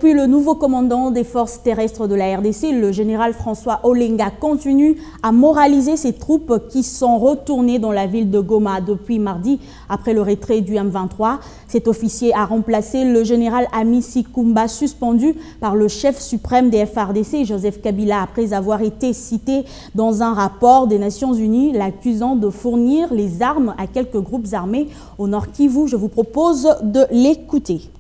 Depuis le nouveau commandant des forces terrestres de la RDC, le général François Olenga continue à moraliser ses troupes qui sont retournées dans la ville de Goma depuis mardi après le retrait du M23. Cet officier a remplacé le général Amissi Kumba, suspendu par le chef suprême des FARDC, Joseph Kabila, après avoir été cité dans un rapport des Nations Unies l'accusant de fournir les armes à quelques groupes armés au Nord Kivu. Je vous propose de l'écouter.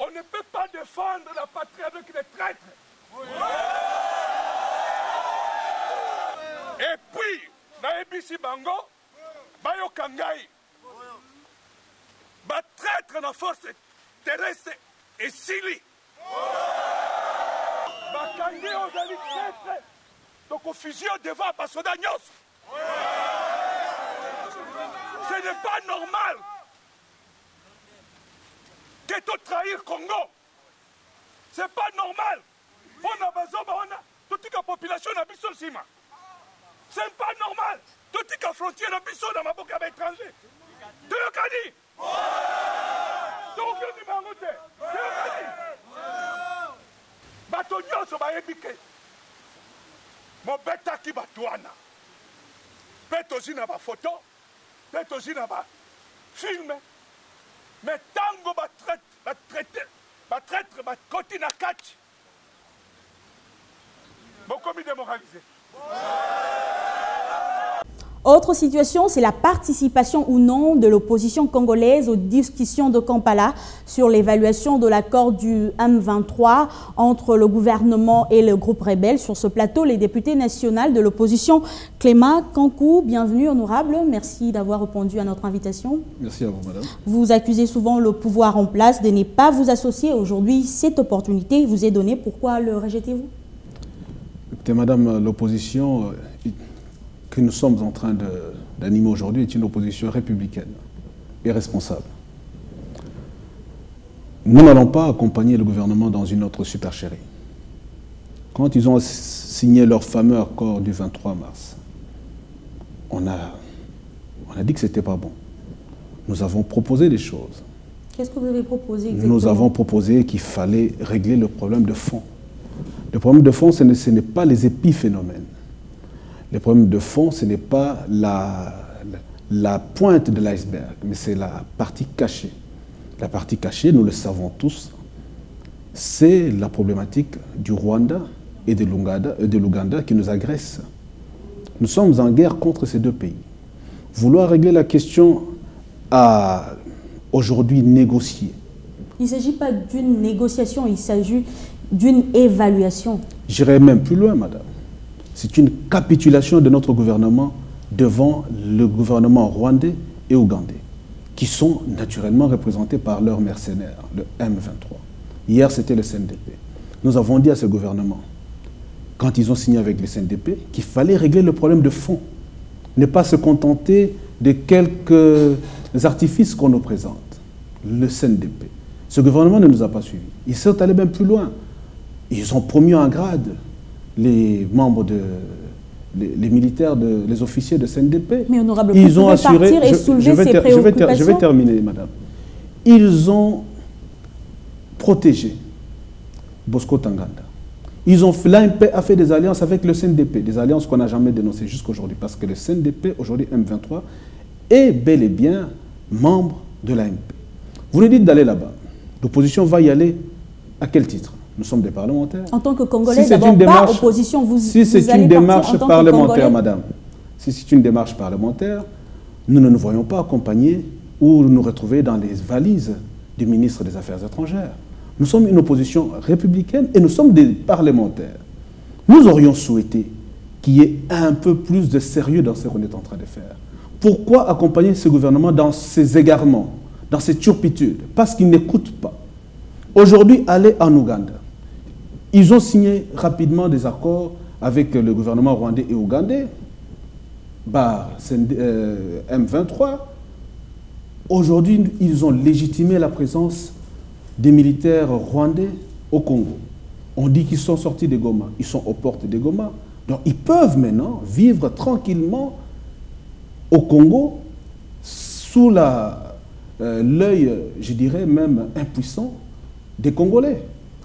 On ne peut pas défendre la patrie avec les traîtres. Et puis, Naebisi Bango, Bayo Kangai, ba traître na force terrestre et Sili. Bakangi ozali traître, donc au fusion devant Basoda Nyos. Ce n'est pas normal que tu trahir Congo. C'est pas normal. On a besoin de toute la population na biso sima. C'est pas normal. Toute la frontière na biso na maboka ba étranger. Tu le kadi. Donc ni bangote. Tu le kadi. Bato nyonso ba yebike. Mo beta ki batwana. Beto zina ba photo. Beto zina ba film. Mais tango ba traître ba koti na kati. Bokomi démoralisé. Autre situation, c'est la participation ou non de l'opposition congolaise aux discussions de Kampala sur l'évaluation de l'accord du M23 entre le gouvernement et le groupe rebelle. Sur ce plateau, les députés nationaux de l'opposition, Clément Kankou, bienvenue honorable, merci d'avoir répondu à notre invitation. Merci à vous madame. Vous accusez souvent le pouvoir en place de ne pas vous associer. Aujourd'hui, cette opportunité vous est donnée. Pourquoi le rejetez-vous? Écoutez madame, l'opposition que nous sommes en train d'animer aujourd'hui est une opposition républicaine et responsable. Nous n'allons pas accompagner le gouvernement dans une autre supercherie. Quand ils ont signé leur fameux accord du 23 mars, on a dit que ce n'était pas bon. Nous avons proposé des choses. Qu'est-ce que vous avez proposé exactement? Nous avons proposé qu'il fallait régler le problème de fond. Le problème de fond, ce n'est pas les épiphénomènes. Le problème de fond, ce n'est pas la pointe de l'iceberg, mais c'est la partie cachée. La partie cachée, nous le savons tous, c'est la problématique du Rwanda et de l'Ouganda qui nous agressent. Nous sommes en guerre contre ces deux pays. Vouloir régler la question à aujourd'hui négocier. Il ne s'agit pas d'une négociation, il s'agit d'une évaluation. J'irai même plus loin, madame. C'est une capitulation de notre gouvernement devant le gouvernement rwandais et ougandais, qui sont naturellement représentés par leurs mercenaires, le M23. Hier, c'était le CNDP. Nous avons dit à ce gouvernement, quand ils ont signé avec le CNDP, qu'il fallait régler le problème de fond, ne pas se contenter de quelques artifices qu'on nous présente. Le CNDP. Ce gouvernement ne nous a pas suivis. Ils sont allés même plus loin. Ils ont promu en grade les membres les militaires, les officiers de CNDP. Mais honorable, ils ont assuré. Partir et soulever ces préoccupations. Je vais terminer, madame. Ils ont protégé Bosco Tanganda. L'AMP a fait des alliances avec le CNDP, des alliances qu'on n'a jamais dénoncées jusqu'à aujourd'hui, parce que le CNDP, aujourd'hui M23, est bel et bien membre de l'AMP. Vous nous dites d'aller là-bas. L'opposition va y aller à quel titre? Nous sommes des parlementaires. En tant que Congolais, si d'abord pas opposition, si c'est une démarche parlementaire, madame, si c'est une démarche parlementaire, nous ne nous voyons pas accompagner ou nous retrouver dans les valises du ministre des Affaires étrangères. Nous sommes une opposition républicaine et nous sommes des parlementaires. Nous aurions souhaité qu'il y ait un peu plus de sérieux dans ce qu'on est en train de faire. Pourquoi accompagner ce gouvernement dans ses égarements, dans ses turpitudes? Parce qu'il n'écoute pas. Aujourd'hui, aller en Ouganda. Ils ont signé rapidement des accords avec le gouvernement rwandais et ougandais, M23. Aujourd'hui, ils ont légitimé la présence des militaires rwandais au Congo. On dit qu'ils sont sortis de Goma. Ils sont aux portes de Goma. Donc ils peuvent maintenant vivre tranquillement au Congo sous l'œil, je dirais même impuissant, des Congolais.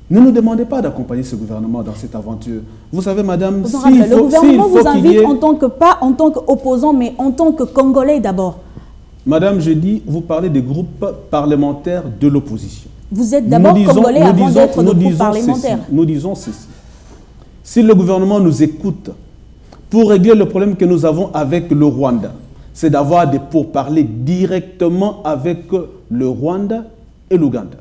Ne nous demandez pas d'accompagner ce gouvernement dans cette aventure. Vous savez, madame, le gouvernement vous invite en tant que, pas en tant qu'opposant, mais en tant que Congolais d'abord. Madame, je dis, vous parlez des groupes parlementaires de l'opposition. Vous êtes d'abord Congolais avant d'être de groupe parlementaire. Nous disons ceci. Si le gouvernement nous écoute pour régler le problème que nous avons avec le Rwanda, c'est d'avoir des pourparlers directement avec le Rwanda et l'Ouganda.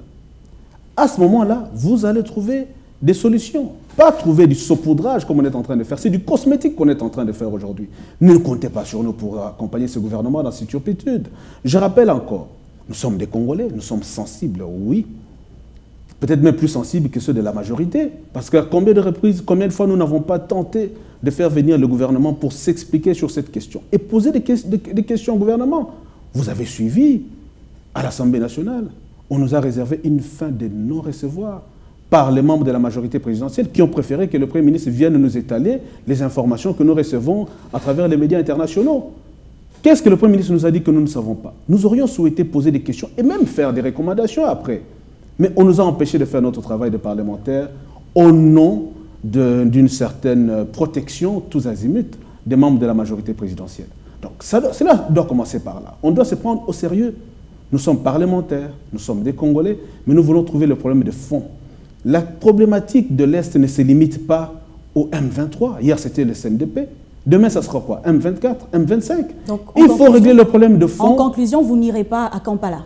À ce moment-là, vous allez trouver des solutions. Pas trouver du saupoudrage comme on est en train de faire. C'est du cosmétique qu'on est en train de faire aujourd'hui. Ne comptez pas sur nous pour accompagner ce gouvernement dans cette turpitude. Je rappelle encore, nous sommes des Congolais, nous sommes sensibles, oui. Peut-être même plus sensibles que ceux de la majorité. Parce qu'à combien de reprises, combien de fois nous n'avons pas tenté de faire venir le gouvernement pour s'expliquer sur cette question et poser des questions au gouvernement. Vous avez suivi à l'Assemblée nationale. On nous a réservé une fin de non-recevoir par les membres de la majorité présidentielle qui ont préféré que le Premier ministre vienne nous étaler les informations que nous recevons à travers les médias internationaux. Qu'est-ce que le Premier ministre nous a dit que nous ne savons pas? Nous aurions souhaité poser des questions et même faire des recommandations après. Mais on nous a empêchés de faire notre travail de parlementaire au nom d'une certaine protection tous azimuts des membres de la majorité présidentielle. Donc cela doit commencer par là. On doit se prendre au sérieux. Nous sommes parlementaires, nous sommes des Congolais, mais nous voulons trouver le problème de fond. La problématique de l'Est ne se limite pas au M23. Hier, c'était le CNDP. Demain, ça sera quoi? M24, M25. Donc, il faut régler le problème de fond. En conclusion, vous n'irez pas à Kampala?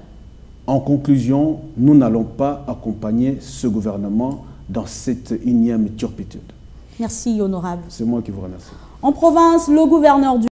En conclusion, nous n'allons pas accompagner ce gouvernement dans cette énième turpitude. Merci, honorable. C'est moi qui vous remercie. En province, le gouverneur du